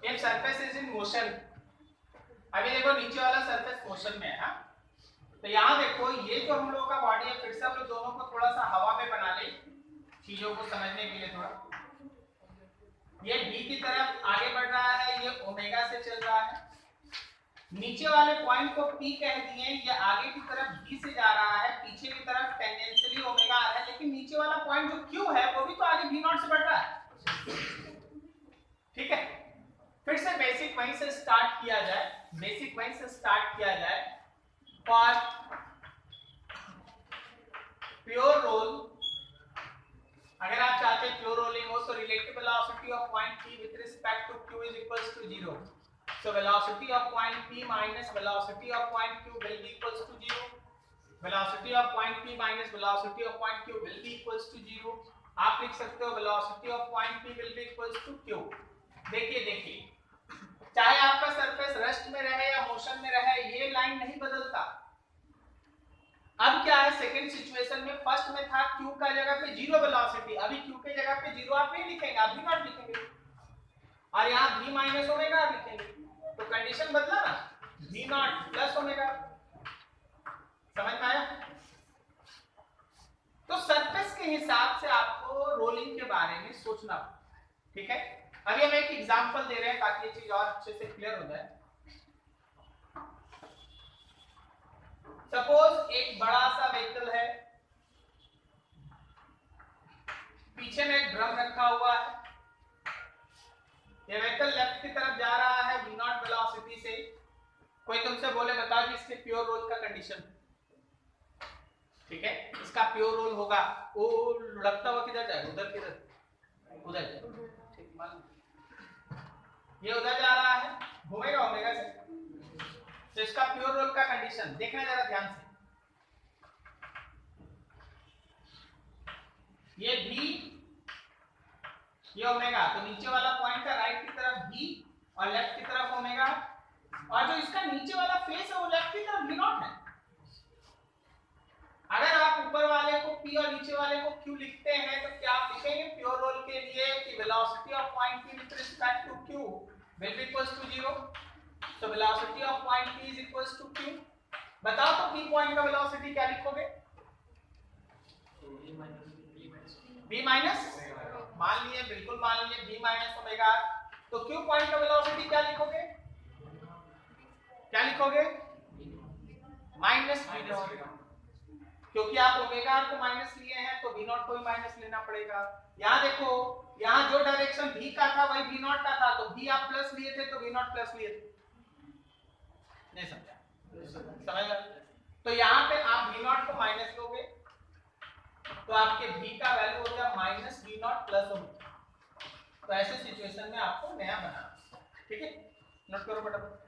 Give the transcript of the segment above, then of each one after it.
If surface is in motion, अभी देखो नीचे वाला सरफेस मोशन में है हाँ? तो यहाँ देखो ये जो हम लोगों का बॉडी है, फिर से हम लोग दोनों को थोड़ा सा हवा में बना ले चीजों को समझने के लिए थोड़ा। ये b की तरफ आगे बढ़ रहा है, ये ओमेगा से चल रहा है, नीचे वाले पॉइंट को p कह दिए, ये आगे की तरफ b से जा रहा है, पीछे की तरफ टेंजेंशियली ओमेगा आ रहा है, लेकिन नीचे वाला पॉइंट जो q है वो भी तो आगे v नॉट से बढ़ रहा है। ठीक है, फिर से बेसिक वहीं से स्टार्ट किया जाए, बेसिक वहीं से स्टार्ट किया जाए। फॉर प्योर रोल, अगर आप चाहते हैं प्योर रोलिंग हो तो relative velocity of point p with respect to q is equals to 0। So velocity of point p minus velocity of point q will be equals to 0. Velocity of point p minus velocity of point q will be equals to 0. आप लिख सकते हो velocity of point p will be equals to q। देखिए चाहे आपका surface rest में रहे या मोशन में रहे, ये लाइन नहीं बदलता। अब क्या है सेकंड सिचुएशन में, फर्स्ट में था q का जगह पे 0 वेलोसिटी, अभी q के जगह पे 0 आप नहीं लिखेंगे, आप भी नॉट लिखेंगे, और यहाँ v माइनस ओमेगा आप लिखेंगे, तो कंडीशन बदला ना, v नॉट प्लस ओमेगा। समझ में आया? तो सरफेस के हिसाब से आपको रोलिंग के बारे में सोचना, ठीक है। अभी हम एक एग्जांपल दे रहे हैं ताकि ये चीज और अच्छे से क्लियर हो जाए। सपोज एक बड़ा सा व्हीकल है, पीछे में एक ड्रम रखा हुआ है, ये व्हीकल लेफ्ट की तरफ जा रहा है v नॉट वेलोसिटी से। कोई तुमसे बोले बताओ कि इसके प्योर रोल का कंडीशन, ठीक है, इसका प्योर रोल होगा, वो लुढ़कता हुआ किधर जाएगा, उधर किधर, उधर जाएगा, ठीक, मान ये उधर जा रहा है, घूमेगा ओमेगा से, तो इसका प्योर रोल का कंडीशन देखना जरा ध्यान से। ये v, ये ओमेगा, तो नीचे वाला पॉइंट का राइट की तरफ v और लेफ्ट की तरफ ओमेगा, और जो इसका नीचे वाला फेस है वो लेफ्ट की तरफ v नॉट है। अगर आप ऊपर वाले को p और नीचे वाले को q लिखते हैं तो क्या आप लिखेंगे प्योर रोल के लिए कि velocity of point p with respect to q will be equals to 0। so velocity of point p is equals to q। बताओ तो p पॉइंट का वेलोसिटी क्या लिखोगे, v माइनस, मान लिए, बिल्कुल मान लिए v माइनस ओमेगा। तो q पॉइंट का वेलोसिटी क्या लिखोगे, क्या लिखोगे, माइनस v नॉट, क्योंकि आप ओमेगा को माइनस लिए हैं तो v नॉट को भी माइनस लेना पड़ेगा। यहाँ देखो, यहाँ जो डायरेक्शन v का था वही v नॉट का था, तो v आप प्लस लिए थे तो v नॉट प्लस लिए थे, नहीं समझा, समझ? तो यहाँ पे आप v नॉट को माइनस लोगे तो आपके v का वैल्यू हो गया minus v not plus omega. तो ऐसे सिचुएशन में आपको नया बनाना, ठीक है, नोट करो फटाफट।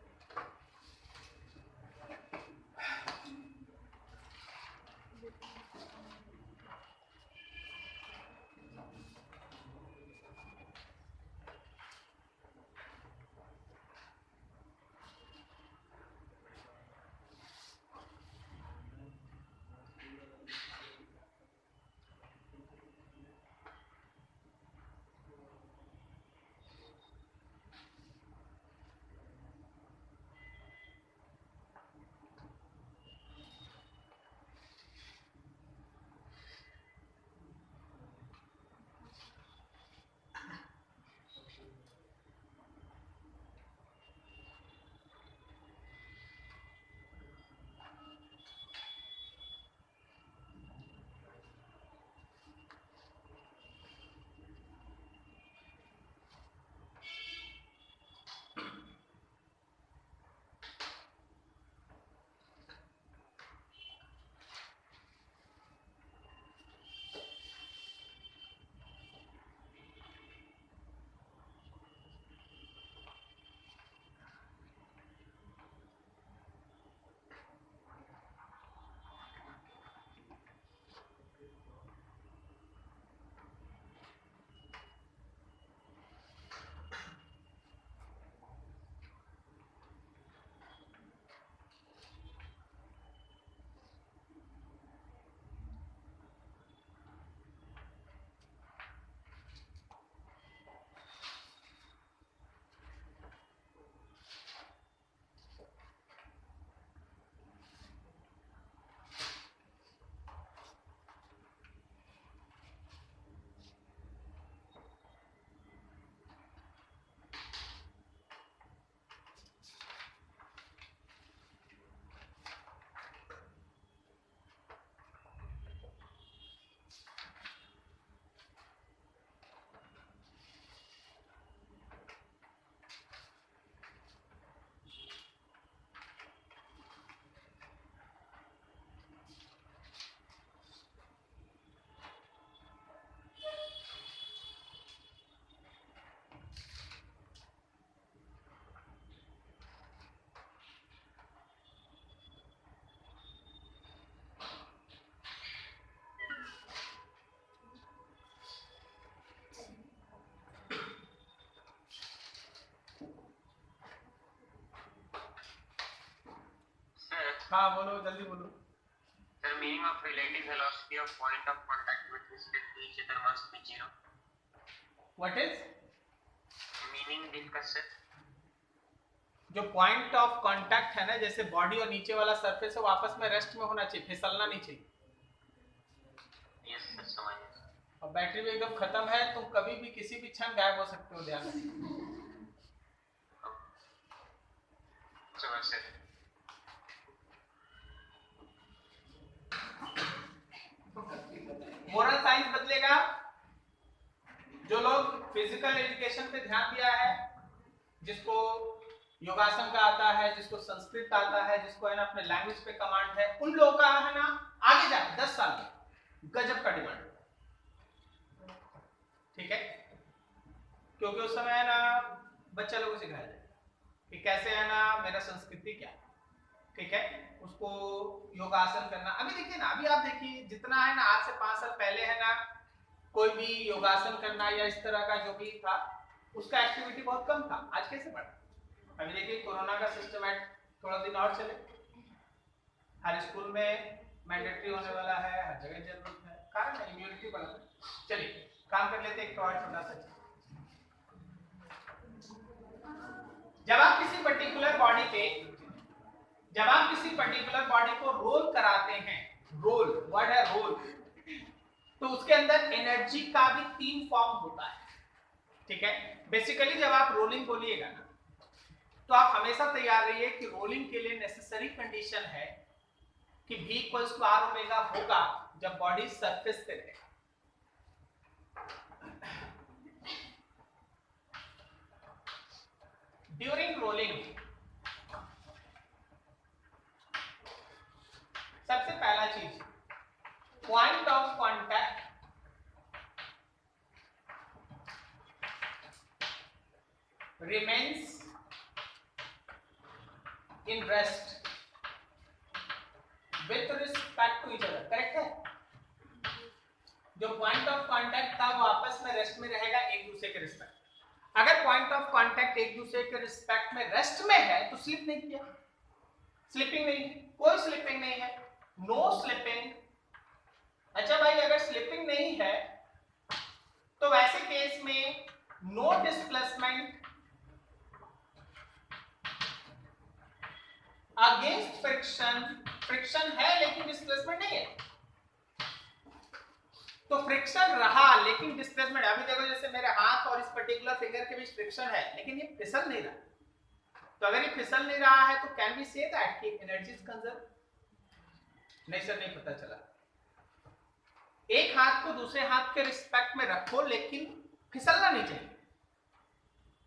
हाँ बोलो, जल्दी बोलो। Sir, meaning of relative velocity of point of contact with respect to each other must be 0. What is Meaning discuss sir. जो पॉइंट ऑफ कांटेक्ट है ना, जैसे बॉडी और नीचे वाला सरफेस है, वो आपस में रेस्ट में होना चाहिए, फिसलना नहीं चाहिए। Yes sir, समझ गया। और बैटरी भी एकदम खत्म है, तुम कभी भी किसी भी क्षण गायब हो सकते हो, ध्यान रखना। समझ सर। मोरल साइंस बदलेगा। जो लोग फिजिकल एजुकेशन पे ध्यान दिया है, जिसको योगासन का आता है, जिसको संस्कृत का आता है, जिसको है ना अपने लैंग्वेज पे कमांड है, उन लोगों का है ना आगे जाके 10 साल में गजब का डिमांड, ठीक है? क्योंकि उस समय है ना बच्चा लोगों को सिखाया जाए कि कैसे है ना मेरा संस्कृति क्या, ठीक है, उसको योगासन करना। अभी देखिए ना, अभी आप देखिए जितना है ना आज से 5 साल पहले है ना कोई भी योगासन करना या इस तरह का जो भी था, उसका एक्टिविटी बहुत कम था। आज कैसे बढ़ा? अभी देखिए कोरोना का सिस्टम है, थोड़ा दिन और चले, हर स्कूल में मैंडेटरी होने वाला है, हर जगह जरूरत है, कारण है इम्यूनिटी बढ़ाना। चलिए काम कर लेते हैं एक और छोटा सा। जब आप किसी पर्टिकुलर बॉडी को रोल कराते हैं, रोल वर्ड है रोल, तो उसके अंदर एनर्जी का भी 3 फॉर्म होता है, ठीक है? बेसिकली जब आप रोलिंग बोलिएगा ना, तो आप हमेशा तैयार रहिए कि रोलिंग के लिए नेसेसरी कंडीशन है कि V equals to R omega होगा जब बॉडी सरफेस पे रहेगा। ड्यूरिंग रोलिंग सबसे पहला चीज, point of contact remains in rest with respect to each other, correct है? जो पॉइंट ऑफ कांटेक्ट था वो आपस में रेस्ट में रहेगा एक दूसरे के रिस्पेक्ट। अगर पॉइंट ऑफ कांटेक्ट एक दूसरे के रिस्पेक्ट में रेस्ट में है तो स्लिप नहीं किया, स्लिपिंग नहीं, कोई स्लिपिंग नहीं है, नो स्लिपिंग। अच्छा भाई, अगर स्लिपिंग नहीं है तो वैसे केस में no displacement against friction, friction है लेकिन डिस्प्लेसमेंट नहीं है, तो फ्रिक्शन रहा लेकिन डिस्प्लेसमेंट। अभी देखो जैसे मेरे हाथ और इस पर्टिकुलर फिंगर के बीच फ्रिक्शन है लेकिन ये फिसल नहीं रहा, तो अगर ये फिसल नहीं रहा है तो कैन वी से दैट कि एनर्जी इज कंजर्व? नहीं सर, नहीं पता चला। एक हाथ को दूसरे हाथ के रिस्पेक्ट में रखो लेकिन फिसलना नहीं चाहिए,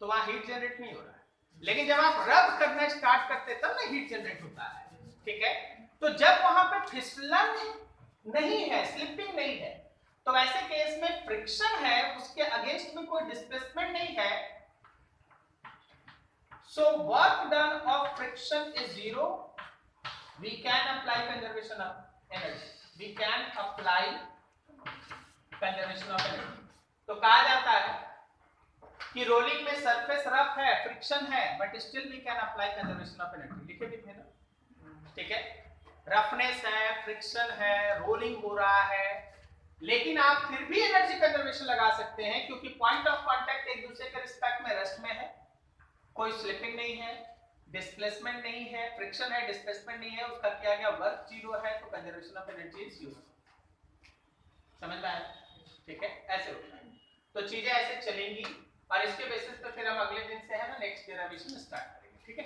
तो वहां हीट जनरेट नहीं हो रहा है। लेकिन जब आप रब करना स्टार्ट करते तब ना हीट जनरेट होता है, ठीक है? तो जब वहां पे फिसलन नहीं है, स्लिपिंग नहीं है, तो वैसे केस में फ्रिक्शन है, उसके अगेंस्ट में कोई डिस्प्लेसमेंट नहीं है, so work done of friction is zero. We can apply conservation of energy. We can apply conservation of energy. तो कहा जाता है कि रोलिंग में सरफेस रफ है, फ्रिक्शन है, but still we can apply conservation of energy. लिखे भी थे ना, ठीक है? रफनेस है, फ्रिक्शन है, रोलिंग हो रहा है, लेकिन आप फिर भी एनर्जी कंजर्वेशन लगा सकते हैं क्योंकि पॉइंट ऑफ कांटेक्ट एक दूसरे के रिस्पेक्ट में रेस्ट में है, कोई स्लिपिंग नहीं है, डिस्प्लेसमेंट नहीं है, फ्रिक्शन है, डिस्प्लेसमेंट नहीं है, उसका किया गया वर्क 0 है, तो कंजर्वेशन ऑफ एनर्जी इज 0। समझ में आया? ठीक है, ऐसे होता है। तो चीजें ऐसे चलेंगी और इसके बेसिस पे फिर हम अगले दिन से है ना नेक्स्ट डेरिवेशन स्टार्ट करेंगे, ठीक है?